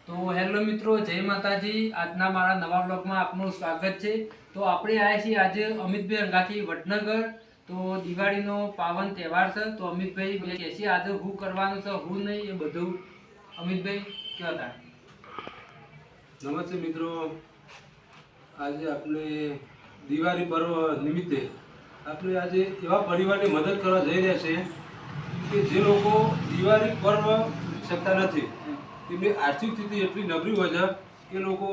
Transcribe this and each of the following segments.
તો હેલો મિત્રો, જય માતાજી। આજના મારા નવા બ્લોગમાં આપનું સ્વાગત છે। તો આપણે આવ્યા છીએ આજે અમિતભાઈ અંગાથી વડનગર। તો દિવાળીનો પાવન તહેવાર છે। તો અમિતભાઈ બે કહેશે આજે હું કરવાનું છે હું નહીં એ બધું અમિતભાઈ કહેતા। નમસ્તે મિત્રો, આજે આપણે દિવાળી પર્વ નિમિત્તે આપણે આજે એવા પરિવારની મદદ કરવા જઈ રહ્યા છીએ કે જે લોકો દિવાળી પર્વ શકતા નથી, તેમની આર્થિક સ્થિતિ એટલી નબળી હોય છે કે લોકો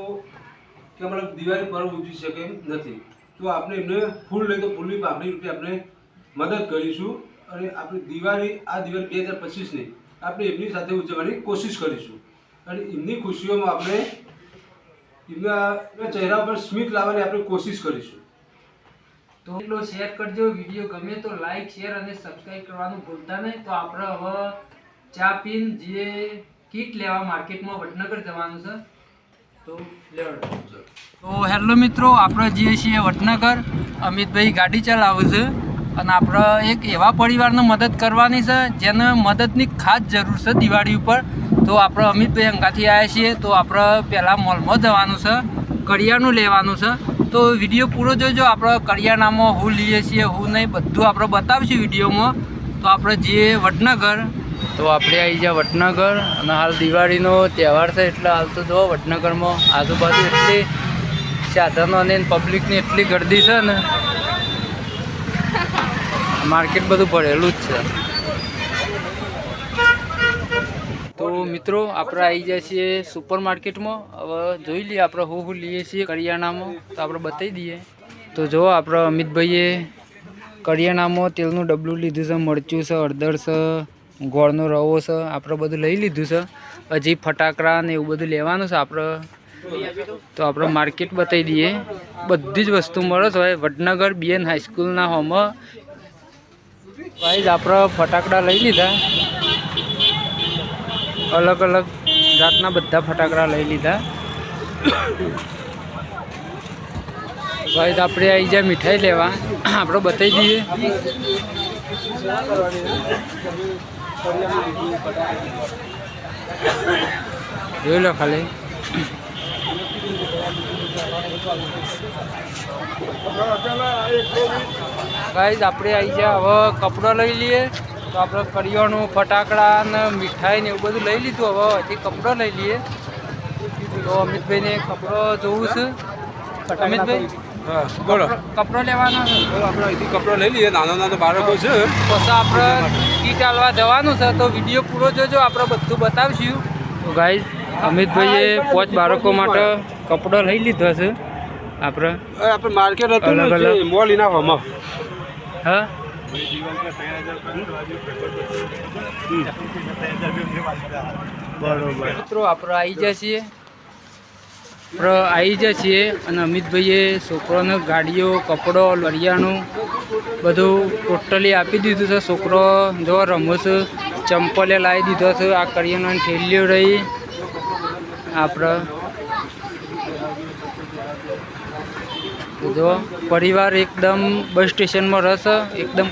કે મતલબ દિવાળી પર્વ ઉજવી શકે એમ નથી। તો આપણે એમને ફૂલ લઈ તો ફૂલની પાકડી રૂપે આપણે મદદ કરીશું અને આપણે દિવાળી 2025ની આપણે એમની સાથે ઉજવવાની કોશિશ કરીશું અને એમની ખુશીઓમાં આપણે એમના ચહેરા પર સ્મિત લાવવાની આપણે કોશિશ કરીશું। તો એટલો શેર કરજો, વિડીયો ગમે તો લાઈક શેર અને સબસ્ક્રાઇબ કરવાનું ભૂલતા નહીં। તો આપણે હવે ચા પીને જે કીટ લેવા માર્કેટમાં વડનગર જવાનું છે તો લેવડો। તો હેલો મિત્રો, આપણે જઈએ છીએ વડનગર। અમિતભાઈ ગાડી ચલાવે છે અને આપણે એક એવા પરિવારને મદદ કરવાની છે જેને મદદની ખાસ જરૂર છે દિવાળી ઉપર। તો આપણે અમિતભાઈ અંગાથી આવ્યા છીએ। તો આપણે પહેલાં મોલમાં જવાનું છે, કરિયાણું લેવાનું છે। તો વિડીયો પૂરો જોજો। આપણે કરિયાણામાં હું લઈએ છીએ હું નહીં બધું આપણે બતાવીશું વિડીયોમાં। તો આપણે જઈએ વડનગર। તો આપણે આવી ગયા વડનગર અને હાલ દિવાળીનો તહેવાર છે એટલે હાલ તો જો વડનગરમાં આજુબાજુ એટલી સાધનો અને પબ્લિકની એટલી ગર્દી છે ને, માર્કેટ બધું ભરેલું જ છે। તો મિત્રો આપણે આવી જાય છીએ સુપર માર્કેટમાં। હવે જોઈ લઈએ આપણે હું લઈએ છીએ કરિયાણામાં, તો આપણે બતાવી દઈએ। તો જો આપણે અમિતભાઈએ કરિયાણામાં તેલનું ડબલું લીધું છે, મરચું છે, હળદર છે, ગોળનો રવો છે, આપણે બધું લઈ લીધું છે। હજી ફટાકડા ને એવું બધું લેવાનું છે આપણે। તો આપણે માર્કેટ બતાવી દઈએ, બધી જ વસ્તુ મળે છે વડનગર BN હાઈસ્કૂલના હોમમાં। ભાઈ આપણે ફટાકડા લઈ લીધા, અલગ અલગ જાતના બધા ફટાકડા લઈ લીધા। ભાઈ આપણે આવી જાય મીઠાઈ લેવા, આપણે બતાવી દઈએ। જોઈ લો ખાલી। ગાઈઝ આપણે આવી જાય હવે કપડો લઈ લઈએ। તો આપણે કરિયાણું, ફટાકડા ને મીઠાઈ ને એવું બધું લઈ લીધું, હવે હજી કપડો લઈ લઈએ। તો અમિતભાઈને કપડો જોવું છે। અમિતભાઈ હા બોલો, કપડો લેવાનો છે? આપણે અહીંથી કપડો લઈ લઈએ, નાના બાળકો છે પછી આપણે કીટ આલવા જવાનું છે। તો વિડીયો પૂરો જોજો, આપણે બધું બતાવીશું। તો ગાઈઝ અમિતભાઈએ 5 બાળકો માટે કપડો લઈ લીધો છે આપણે માર્કેટ હતું મોલ ઇના હોમમાં। હા બરોબર મિત્રો, આપણે આવી જાય છીએ અને અમિતભાઈએ છોકરોને ગાડીઓ, કપડો, કરિયાણું બધું ટોટલી આપી દીધું છે। છોકરો જો રમૂસ ચંપલે લાવી દીધો છે, આ કરિયાણાની થેલીઓ રહી આપણે। જો પરિવાર એકદમ બસ સ્ટેશનમાં રહેશે, એકદમ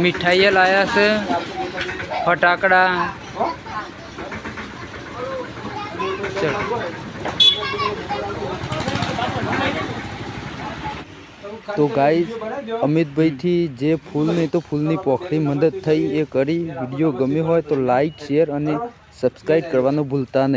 મીઠાઈએ લાયા છે, ફટાકડા। ચલો તો ગાઈઝ અમિતભાઈથી જે ફૂલ નહીં તો ફૂલની પોખરી મદદ થઈ એ કરી। વિડીયો ગમ્યો હોય તો લાઈક શેર અને સબસ્ક્રાઈબ કરવાનું ભૂલતા નહીં।